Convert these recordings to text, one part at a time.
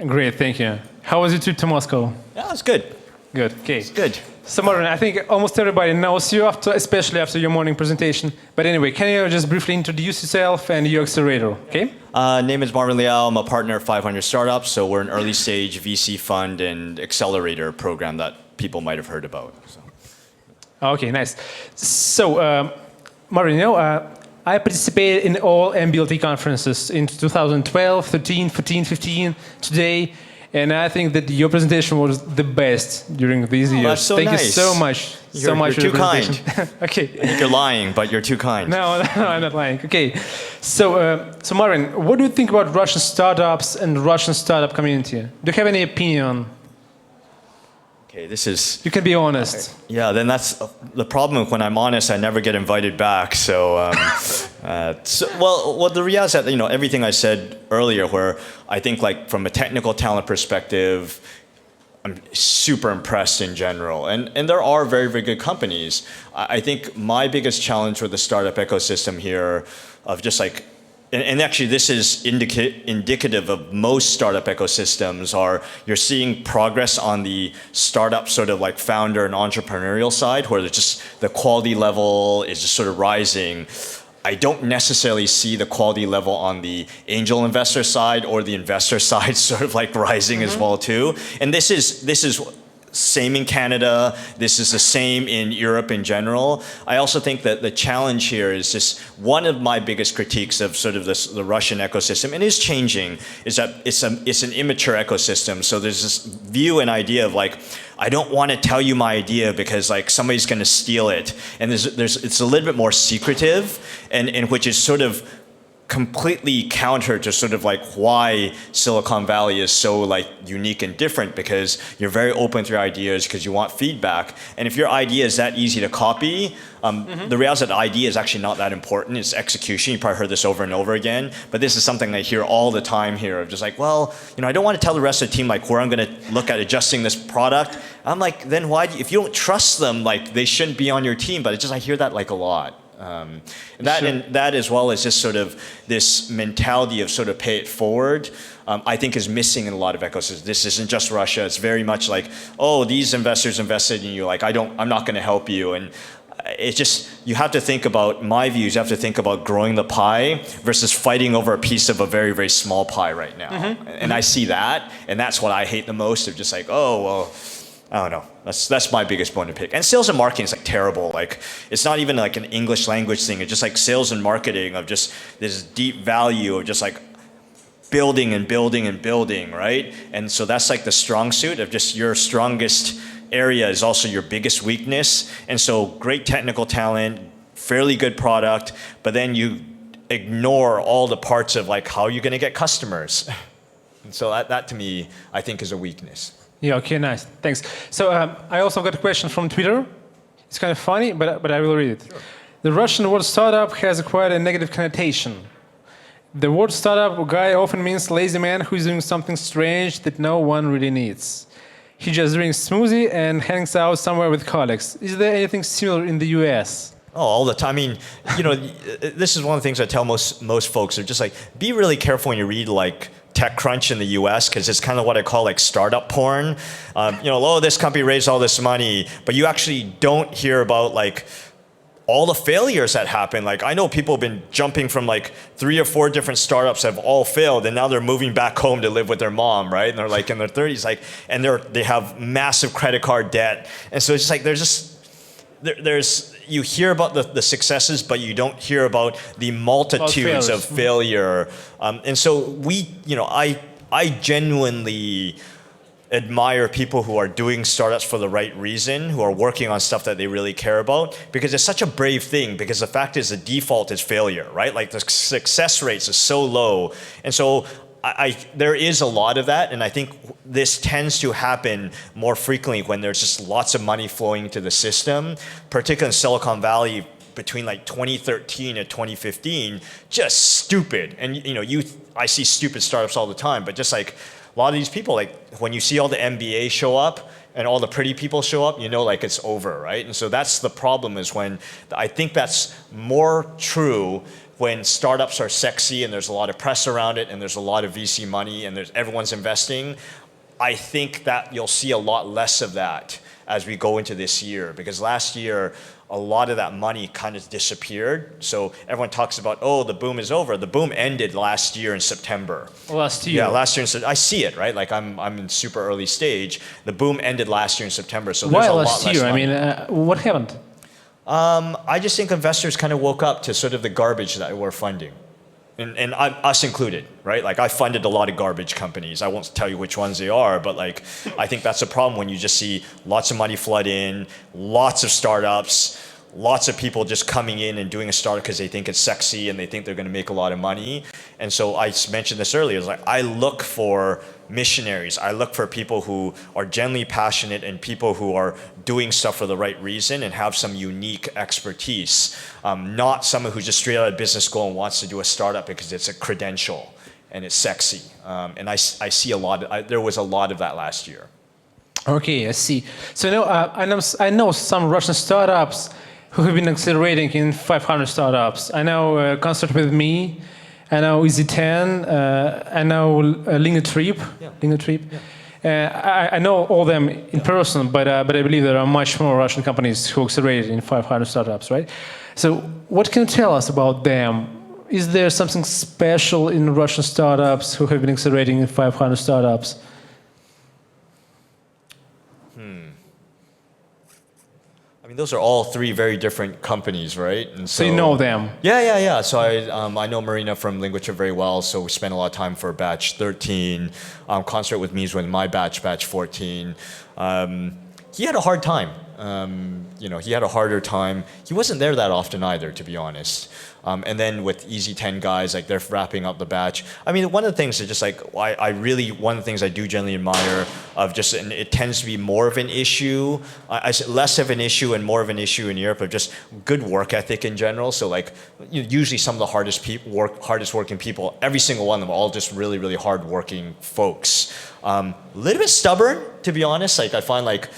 Great, thank you. How was your trip to Moscow? Yeah, it's good. Good, okay. It's good. So Marvin, I think almost everybody knows you, especially after your morning presentation. But anyway, can you just briefly introduce yourself and your accelerator, okay? Name is Marvin Liao. I'm a partner of 500 Startups. So we're an early stage VC fund and accelerator program that people might have heard about. So. Okay, nice. So, Marvin, you know, I participated in all MBLT conferences in 2012, 13, 14, 15, today. And I think that your presentation was the best during these years. That's so Thank nice. you so much. You're too kind. Okay. I think you're lying, but you're too kind. No, I'm not lying. Okay. So, Marvin, what do you think about Russian startups and Russian startup community? Do you have any opinion? Okay, this is... You can be honest. Yeah, then that's the problem. When I'm honest, I never get invited back. So, well, the reality is that, you know, everything I said earlier, where I think, like, from a technical talent perspective, I'm super impressed in general. And there are very, very good companies. I think my biggest challenge with the startup ecosystem here of just like, and actually this is indicative of most startup ecosystems, are you're seeing progress on the startup sort of like founder and entrepreneurial side, where just the quality level is just sort of rising. I don't necessarily see the quality level on the angel investor side or the investor side sort of like rising as well too. And this is same in Canada. This is the same in Europe in general. I also think that the challenge here is just one of my biggest critiques of sort of the Russian ecosystem, and is changing, is that it's an immature ecosystem. So there's this view and idea of like, I don't want to tell you my idea because like somebody's going to steal it. And it's a little bit more secretive, and which is sort of completely counter to sort of like why Silicon Valley is so like unique and different, because you're very open to your ideas because you want feedback. And if your idea is that easy to copy, the reality is that the idea is actually not that important. It's execution. You probably heard this over and over again, but this is something I hear all the time here of just like, well, you know, I don't want to tell the rest of the team like where I'm going to look at adjusting this product. I'm like, then why, if you don't trust them, like they shouldn't be on your team. But it's just, I hear that like a lot. And that as well as just sort of this mentality of sort of pay it forward, I think is missing in a lot of ecosystems. This isn't just Russia. It's very much like, oh, these investors invested in you. Like, I'm not going to help you. And it's just, you have to think about, my views, you have to think about growing the pie versus fighting over a piece of a very, very small pie right now. And I see that, and that's what I hate the most, of just like, oh, well, I don't know. That's my biggest bone to pick. And sales and marketing is like terrible. Like, it's not even like an English language thing. It's just like sales and marketing of just this deep value of just like building and building and building, right? And so that's like the strong suit of just your strongest area is also your biggest weakness. And so great technical talent, fairly good product, but then you ignore all the parts of like how you're going to get customers. And so that to me, I think is a weakness. Yeah, okay, nice. Thanks. So I also got a question from Twitter. It's kind of funny, but I will read it. Sure. The Russian word startup has acquired a negative connotation. The word startup guy often means lazy man who is doing something strange that no one really needs. He just drinks smoothie and hangs out somewhere with colleagues. Is there anything similar in the US? Oh, all the time. I mean, you know, this is one of the things I tell most folks are just like, be really careful when you read like TechCrunch in the US, because it's kind of what I call like startup porn. You know, oh, this company raised all this money, but you actually don't hear about like all the failures that happen. Like, I know people have been jumping from like 3 or 4 different startups that have all failed, and now they're moving back home to live with their mom, right? And they're like in their 30s, like, and they have massive credit card debt. And so it's just like, there's you hear about the successes, but you don't hear about the multitudes of failure. And so you know, I genuinely admire people who are doing startups for the right reason, who are working on stuff that they really care about, because it's such a brave thing, because the fact is the default is failure, right? Like the success rates are so low. And so there is a lot of that, and I think this tends to happen more frequently when there's just lots of money flowing into the system, particularly in Silicon Valley between like 2013 and 2015, just stupid. And you know, I see stupid startups all the time, but just like a lot of these people, like when you see all the MBA show up and all the pretty people show up, you know, like it's over, right? And so that's the problem, is when I think that's more true when startups are sexy and there's a lot of press around it and there's a lot of VC money and everyone's investing, I think that you'll see a lot less of that as we go into this year, because last year a lot of that money kind of disappeared. So everyone talks about, oh, the boom is over. The boom ended last year in September. Last year? Yeah, last year in September. I see it, right? Like I'm in super early stage. The boom ended last year in September. So why there's a last lot year? less money. I mean, what happened? I just think investors kind of woke up to sort of the garbage that we're funding. And us included, right? Like I funded a lot of garbage companies. I won't tell you which ones they are, but like I think that's a problem when you just see lots of money flood in, lots of startups, lots of people just coming in and doing a startup because they think it's sexy and they think they're going to make a lot of money. And so I mentioned this earlier. It's like I look for missionaries. I look for people who are genuinely passionate and people who are doing stuff for the right reason and have some unique expertise. Not someone who's just straight out of business school and wants to do a startup because it's a credential and it's sexy. And I see a lot. There was a lot of that last year. Okay, I see. So now I know some Russian startups who have been accelerating in 500 startups. I know Concert with Me. I know Easy10, I know Lingotrip. I know all them in person, but I believe there are much more Russian companies who accelerated in 500 startups, right? So what can you tell us about them? Is there something special in Russian startups who have been accelerating in 500 startups? I mean, those are all three very different companies, right? And so you know them? Yeah. So I know Marina from Lingotrip very well, so we spent a lot of time for batch 13. Concert with Me is with my batch 14. He had a hard time. He had a harder time. He wasn't there that often either, to be honest. And then with Easy10 guys, like they're wrapping up the batch. I mean, one of the things is just like, one of the things I do generally admire of just, and it tends to be more of an issue, less of an issue and more of an issue in Europe of just good work ethic in general. So like, usually some of the hardest working people, every single one of them, all just really, really hard working folks. A little bit stubborn, to be honest. Like I find like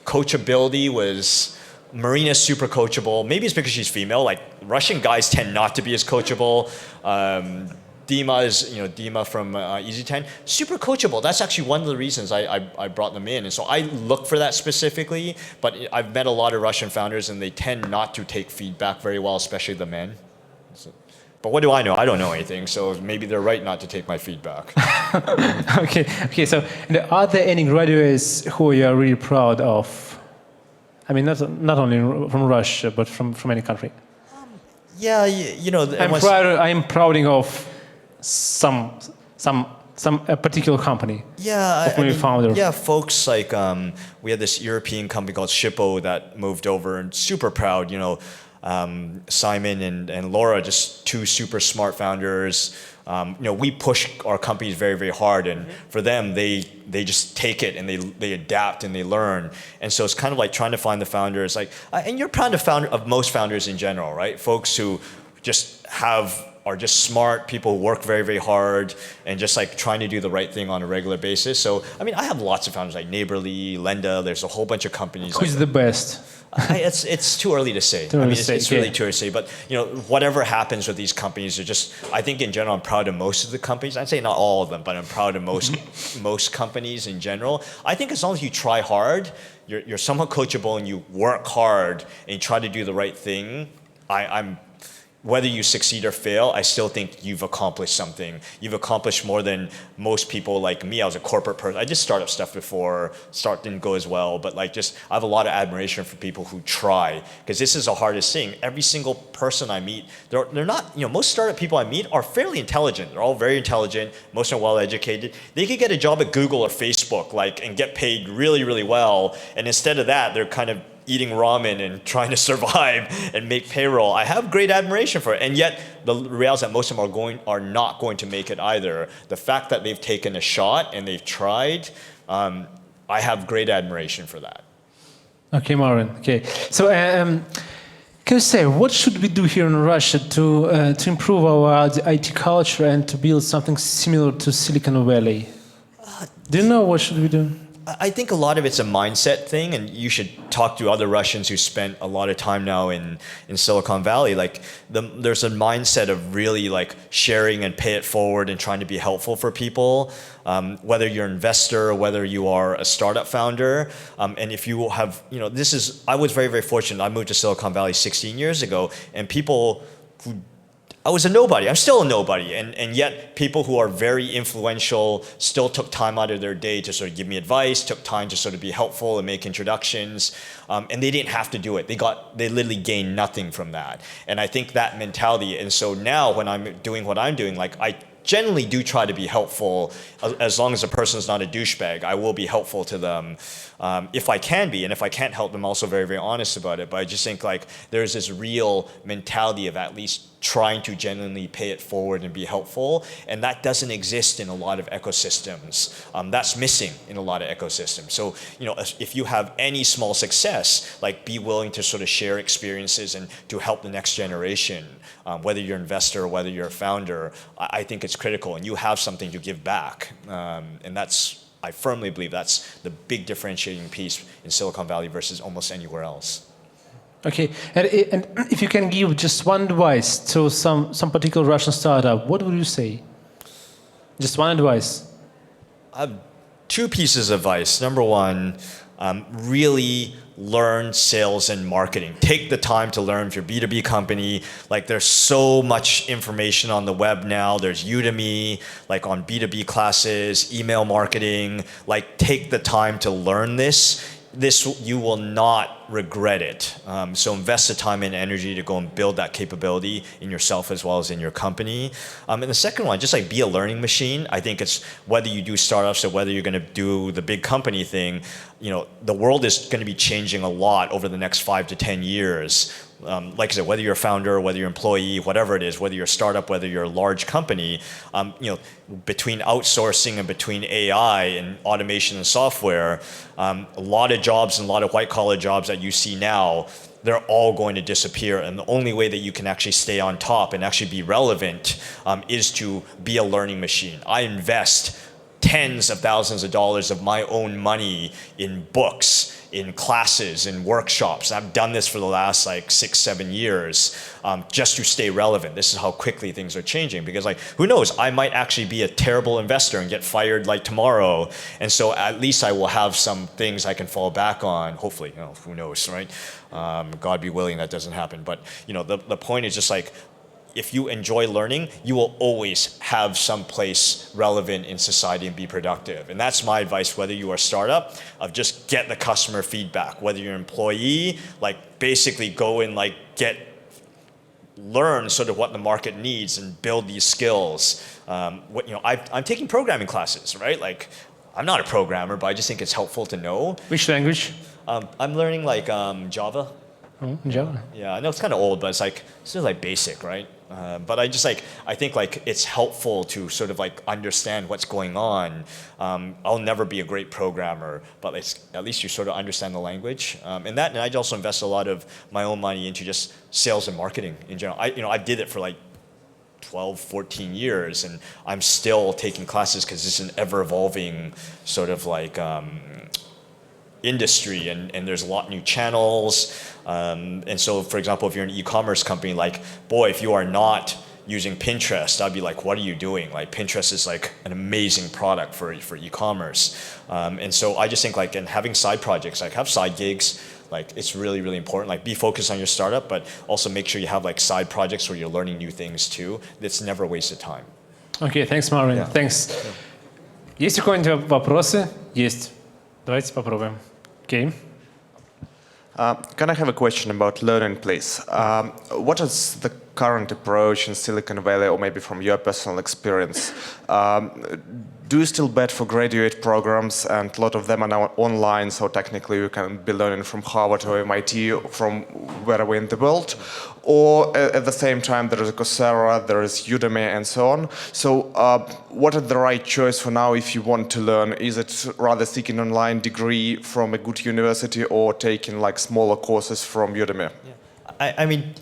coachability was, Marina's super coachable. Maybe it's because she's female. Like Russian guys tend not to be as coachable. Dima from Easy10, super coachable. That's actually one of the reasons I brought them in. And so I look for that specifically, but I've met a lot of Russian founders and they tend not to take feedback very well, especially the men. But what do I know? I don't know anything, so maybe they're right not to take my feedback. Okay. So are there any graduates who you are really proud of? I mean, not only from Russia, but from any country. Yeah, I'm proud of a particular company. Yeah, folks like we had this European company called Shippo that moved over, and super proud. Simon and Laura, just two super smart founders. We push our companies very, very hard, and for them, they just take it and they adapt and they learn. And so it's kind of like trying to find the founders, and you're proud of most founders in general, right? Folks who just are just smart people who work very, very hard and just like trying to do the right thing on a regular basis. So, I mean, I have lots of founders like Neighborly, Lenda. There's a whole bunch of companies. Who's the best? It's too early to say. It's really too early to say. But whatever happens with these companies, I think in general, I'm proud of most of the companies. I'd say not all of them, but I'm proud of most companies in general. I think as long as you try hard, you're somewhat coachable, and you work hard and you try to do the right thing. Whether you succeed or fail, I still think you've accomplished something. You've accomplished more than most people like me. I was a corporate person. I did startup stuff before. Start didn't go as well, but I have a lot of admiration for people who try, because this is the hardest thing. Every single person I meet, they're not, most startup people I meet are fairly intelligent. They're all very intelligent. Most are well educated. They could get a job at Google or Facebook, and get paid really, really well. And instead of that, they're kind of eating ramen and trying to survive and make payroll. I have great admiration for it, and yet the reality is that most of them are not going to make it either. The fact that they've taken a shot and they've tried, I have great admiration for that. Okay, Marvin. Okay, so can you say what should we do here in Russia to improve our IT culture and to build something similar to Silicon Valley? Do you know what should we do? I think a lot of it's a mindset thing, and you should talk to other Russians who spent a lot of time now in Silicon Valley. Like there's a mindset of really like sharing and pay it forward and trying to be helpful for people, whether you're an investor or whether you are a startup founder. And if you have, I was very, very fortunate. I moved to Silicon Valley 16 years ago, and people who I was a nobody. I'm still a nobody. And yet people who are very influential still took time out of their day to sort of give me advice, took time to sort of be helpful and make introductions. And they didn't have to do it. They literally gained nothing from that. And I think that mentality. And so now when I'm doing what I'm doing, like I generally do try to be helpful as long as the person's not a douchebag. I will be helpful to them if I can be, and if I can't help them, also very, very honest about it. But I just think like there's this real mentality of at least trying to genuinely pay it forward and be helpful, and that doesn't exist in a lot of ecosystems. That's missing in a lot of ecosystems. So if you have any small success, like be willing to sort of share experiences and to help the next generation. Whether you're an investor or whether you're a founder, I think it's critical, and you have something to give back. And I firmly believe that's the big differentiating piece in Silicon Valley versus almost anywhere else. Okay, and if you can give just one advice to some particular Russian startup, what would you say? Just one advice. I have two pieces of advice. Number one, really learn sales and marketing. Take the time to learn. If you're a B2B company, like there's so much information on the web now. There's Udemy, like on B2B classes, email marketing. Like take the time to learn this. You will not regret it. So invest the time and energy to go and build that capability in yourself as well as in your company. And the second one, just like be a learning machine. I think it's whether you do startups or whether you're going to do the big company thing, the world is going to be changing a lot over the next 5 to 10 years. Like I said, whether you're a founder, whether you're an employee, whatever it is, whether you're a startup, whether you're a large company, between outsourcing and between AI and automation and software, a lot of jobs and a lot of white-collar jobs that you see now, they're all going to disappear. And the only way that you can actually stay on top and actually be relevant is to be a learning machine. I invest tens of thousands of dollars of my own money in books, in classes, in workshops. I've done this for the last 6-7 years just to stay relevant. This is how quickly things are changing, because who knows, I might actually be a terrible investor and get fired tomorrow. And so at least I will have some things I can fall back on, hopefully, who knows, right? God be willing that doesn't happen. But the point is just if you enjoy learning, you will always have some place relevant in society and be productive. And that's my advice, whether you are a startup, of just get the customer feedback. Whether you're an employee, basically go and learn sort of what the market needs and build these skills. I'm taking programming classes, right? I'm not a programmer, but I just think it's helpful to know. Which language? I'm learning Java. Oh, Java. Yeah, I know it's kind of old, but it's still basic, right? But I think it's helpful to sort of understand what's going on. I'll never be a great programmer, but at least you sort of understand the language. And I also invest a lot of my own money into just sales and marketing in general. I did it for 12, 14 years, and I'm still taking classes because it's an ever-evolving sort of industry, and there's a lot of new channels. And so, for example, if you're an e-commerce company, if you are not using Pinterest, I'd be what are you doing? Pinterest is an amazing product for e-commerce. And so I just think and having side projects, have side gigs, it's really, really important. Be focused on your startup, but also make sure you have side projects where you're learning new things too. That's never a waste of time. Okay, thanks, Marvin. Yeah. Thanks. Есть какие-нибудь вопросы? Есть. Давайте попробуем. Okay. Can I have a question about learning, please? What is the current approach in Silicon Valley, or maybe from your personal experience? Do you still bet for graduate programs? And a lot of them are now online, so technically you can be learning from Harvard or MIT, from wherever in the world. Or at the same time, there is Coursera, there is Udemy, and so on. So what is the right choice for now if you want to learn? Is it rather seeking an online degree from a good university or taking smaller courses from Udemy? Yeah. I mean,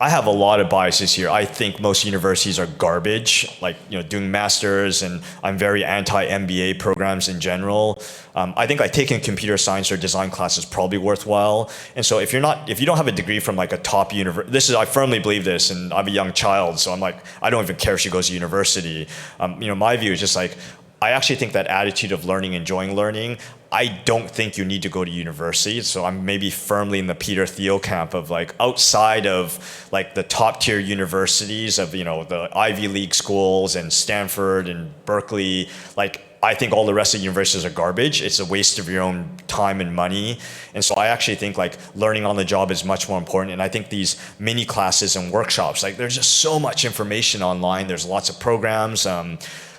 I have a lot of biases here. I think most universities are garbage, like doing masters, and I'm very anti-MBA programs in general. I think like taking computer science or design class is probably worthwhile. And so if you don't have a degree from like a top university, I firmly believe this, and I have a young child, so I'm like, I don't even care if she goes to university. My view is just like, I actually think that attitude of learning, enjoying learning, I don't think you need to go to university. So I'm maybe firmly in the Peter Thiel camp of like outside of like the top tier universities of, the Ivy League schools and Stanford and Berkeley, like I think all the rest of the universities are garbage. It's a waste of your own time and money. And so I actually think like learning on the job is much more important. And I think these mini classes and workshops, like there's just so much information online. There's lots of programs.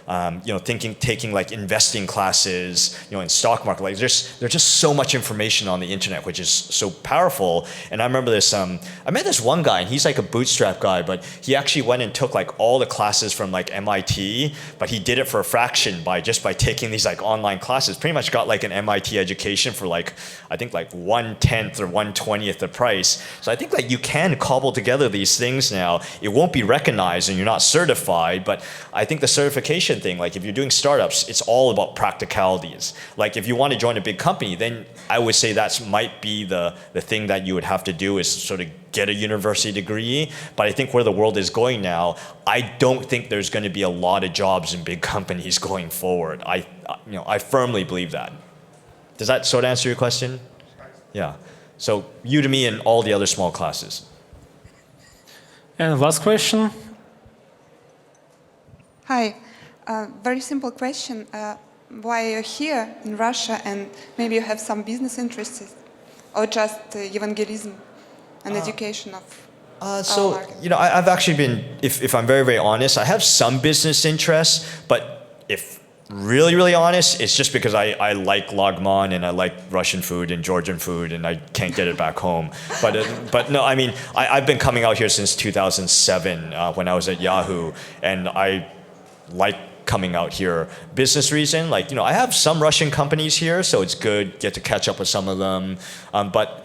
Taking like investing classes, in stock market, like there's just so much information on the internet, which is so powerful. And I remember this, I met this one guy, and he's like a bootstrap guy, but he actually went and took like all the classes from like MIT, but he did it for a fraction by taking these like online classes. Pretty much got like an MIT education for like, I think like 1/10 or 1/20th the price. So I think like you can cobble together these things now. It won't be recognized and you're not certified, but I think the certification thing, like if you're doing startups, it's all about practicalities. Like if you want to join a big company, then I would say that might be the thing that you would have to do is sort of get a university degree. But I think where the world is going now, I don't think there's going to be a lot of jobs in big companies going forward. I firmly believe that. Does that sort of answer your question? Yeah. So Udemy and all the other small classes. And last question. Hi. Very simple question. Why are you here in Russia, and maybe you have some business interests, or just evangelism and education of So, I've actually been, if I'm very, very honest, I have some business interests, but if really, really honest, it's just because I like Lagman and I like Russian food and Georgian food and I can't get it back home. But no, I mean, I've been coming out here since 2007 when I was at Yahoo, and I like coming out here. Business reason, like, I have some Russian companies here, so it's good, get to catch up with some of them. But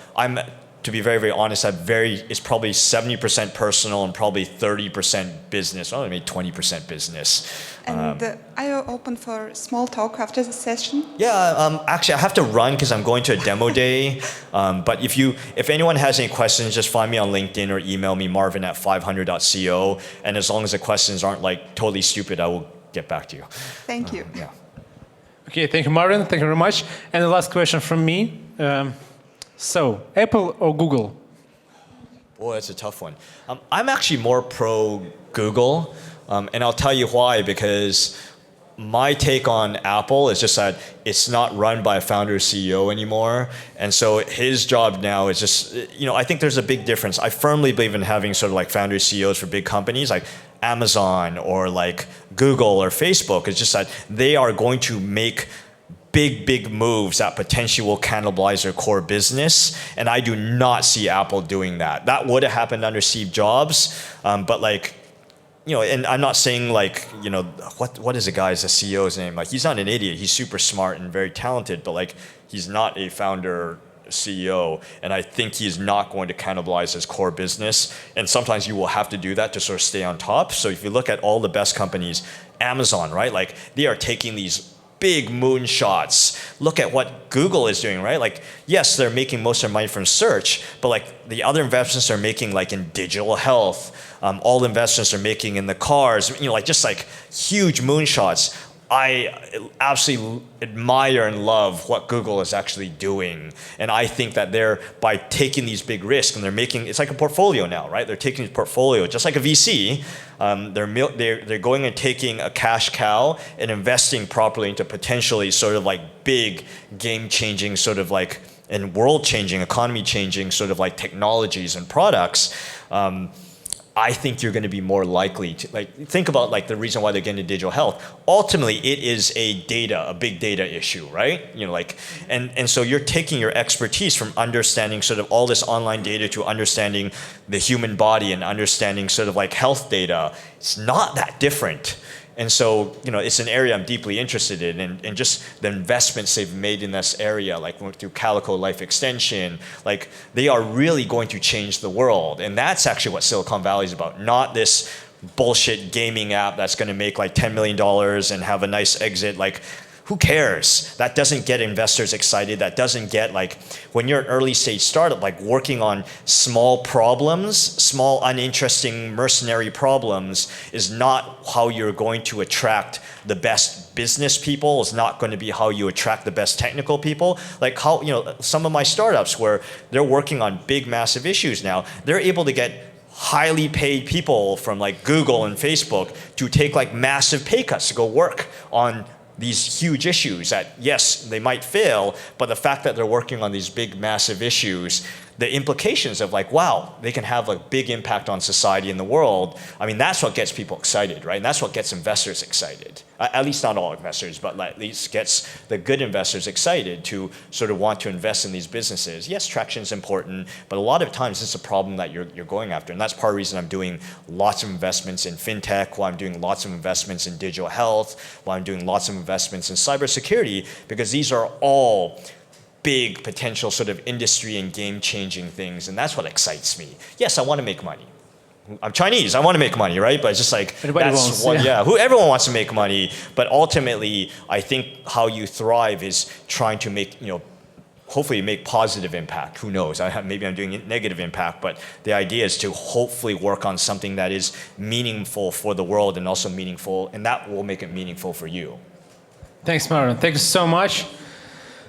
to be very, very honest, it's probably 70% personal and probably 30% business, or maybe 20% business. And are you open for small talk after the session? Yeah, actually, I have to run because I'm going to a demo day. But if anyone has any questions, just find me on LinkedIn or email me, marvin@500.co. And as long as the questions aren't like totally stupid, I will get back to you. Thank you. Yeah. Okay, thank you, Marvin. Thank you very much. And the last question from me. So, Apple or Google? Boy, that's a tough one. I'm actually more pro Google, and I'll tell you why. Because my take on Apple is just that it's not run by a founder or CEO anymore, and so his job now is just, I think there's a big difference. I firmly believe in having sort of like founder CEOs for big companies like Amazon or like Google or Facebook. It's just that they are going to make big moves that potentially will cannibalize their core business, and I do not see Apple doing that. That would have happened under Steve Jobs, but like, and I'm not saying like, what is the guy's, the CEO's name? Like, he's not an idiot. He's super smart and very talented, but like, he's not a founder CEO, and I think he's not going to cannibalize his core business. And sometimes you will have to do that to sort of stay on top. So if you look at all the best companies, Amazon, right? Like, they are taking these big moonshots. Look at what Google is doing, right? Like, yes, they're making most of their money from search, but like the other investments they're making, like in digital health, all investments they're making in the cars, like just like huge moonshots. I absolutely admire and love what Google is actually doing. And I think that by taking these big risks, and it's like a portfolio now, right? They're taking a portfolio, just like a VC. They're going and taking a cash cow and investing properly into potentially sort of like big game-changing sort of like, and world-changing, economy-changing sort of like technologies and products. I think you're going to be more likely to, like, think about like the reason why they're getting into digital health. Ultimately, it is a big data issue, right? And so you're taking your expertise from understanding sort of all this online data to understanding the human body and understanding sort of like health data. It's not that different. And so, it's an area I'm deeply interested in, and just the investments they've made in this area, like through Calico Life Extension, like they are really going to change the world. And that's actually what Silicon Valley is about, not this bullshit gaming app that's going to make like $10 million and have a nice exit. Like, who cares? That doesn't get investors excited. That doesn't get, like, when you're an early stage startup, like working on small problems, small uninteresting mercenary problems is not how you're going to attract the best business people. It's not going to be how you attract the best technical people. Like how, some of my startups where they're working on big, massive issues now, they're able to get highly paid people from like Google and Facebook to take like massive pay cuts to go work on these huge issues that, yes, they might fail, but the fact that they're working on these big, massive issues, the implications of like, wow, they can have a big impact on society and the world. I mean, that's what gets people excited, right? And that's what gets investors excited. At least not all investors, but at least gets the good investors excited to sort of want to invest in these businesses. Yes, traction is important, but a lot of times it's a problem that you're going after. And that's part of the reason I'm doing lots of investments in fintech, why I'm doing lots of investments in digital health, why I'm doing lots of investments in cybersecurity, because these are all big potential sort of industry and game-changing things, and that's what excites me. Yes, I want to make money. I'm Chinese, I want to make money, right? But it's just like, everybody that's wants, everyone wants to make money, but ultimately, I think how you thrive is trying to make, hopefully make positive impact. Who knows? Maybe I'm doing negative impact, but the idea is to hopefully work on something that is meaningful for the world and also meaningful, and that will make it meaningful for you. Thanks, Marvin. Thank you so much.